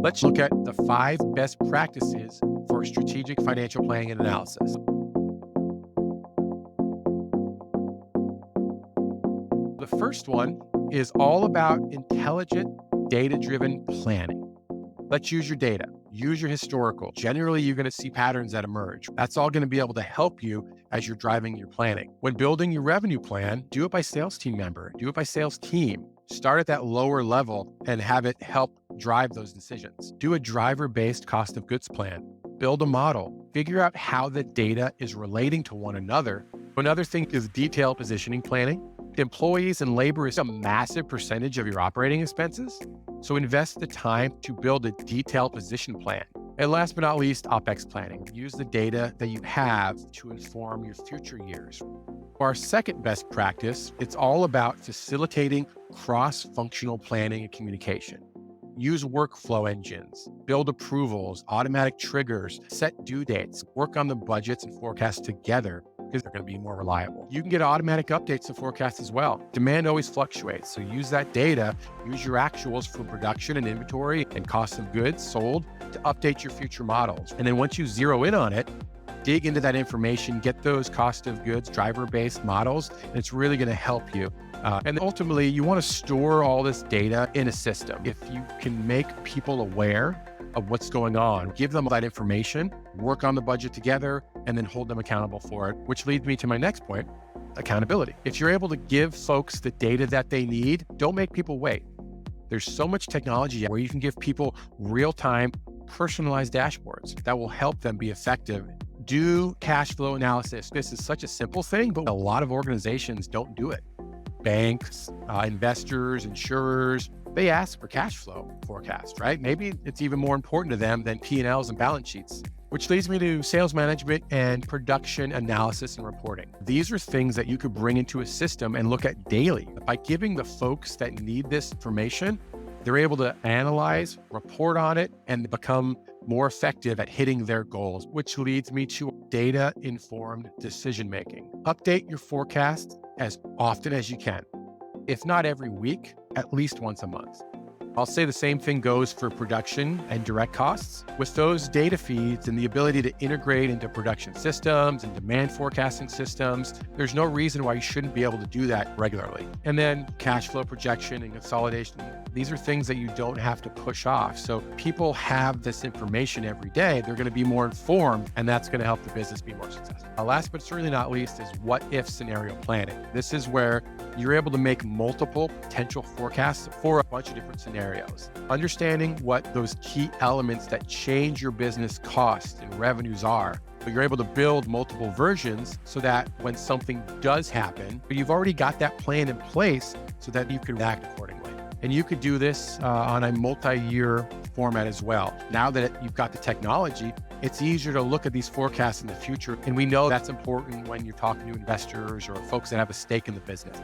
Let's look at the 5 best practices for strategic financial planning and analysis. The first one is all about intelligent, data-driven planning. Let's use your data. Use your historical. Generally, you're going to see patterns that emerge. That's all going to be able to help you as you're driving your planning. When building your revenue plan, do it by sales team member. Do it by sales team. Start at that lower level and have it help drive those decisions. Do a driver-based cost of goods plan. Build a model. Figure out how the data is relating to one another. Another thing is detailed positioning planning. Employees and labor is a massive percentage of your operating expenses. So invest the time to build a detailed position plan. And last but not least, OpEx planning. Use the data that you have to inform your future years. For our second best practice, it's all about facilitating cross-functional planning and communication. Use workflow engines, build approvals, automatic triggers, set due dates, work on the budgets and forecasts together because they're going to be more reliable. You can get automatic updates to forecasts as well. Demand always fluctuates, so use that data, use your actuals for production and inventory and cost of goods sold to update your future models. And then once you zero in on it, dig into that information, get those cost of goods, driver-based models, and it's really going to help you. And ultimately, you want to store all this data in a system. If you can make people aware of what's going on, give them that information, work on the budget together, and then hold them accountable for it, which leads me to my next point, accountability. If you're able to give folks the data that they need, don't make people wait. There's so much technology where you can give people real-time, personalized dashboards that will help them be effective. Do cash flow analysis. This is such a simple thing, but a lot of organizations don't do it. Banks, investors, insurers, they ask for cash flow forecast, right? Maybe it's even more important to them than P&Ls and balance sheets, which leads me to sales management and production analysis and reporting. These are things that you could bring into a system and look at daily. By giving the folks that need this information, they're able to analyze, report on it, and become more effective at hitting their goals, which leads me to data-informed decision-making. Update your forecast as often as you can. If not every week, at least once a month. I'll say the same thing goes for production and direct costs. With those data feeds and the ability to integrate into production systems and demand forecasting systems, there's no reason why you shouldn't be able to do that regularly. And then cash flow projection and consolidation. These are things that you don't have to push off. So people have this information every day. They're going to be more informed, and that's going to help the business be more successful. Last but certainly not least is what if scenario planning. This is where you're able to make multiple potential forecasts for a bunch of different scenarios. Understanding what those key elements that change your business costs and revenues are, but you're able to build multiple versions so that when something does happen, you've already got that plan in place so that you can act accordingly. And you could do this on a multi-year format as well. Now that you've got the technology, it's easier to look at these forecasts in the future. And we know that's important when you're talking to investors or folks that have a stake in the business.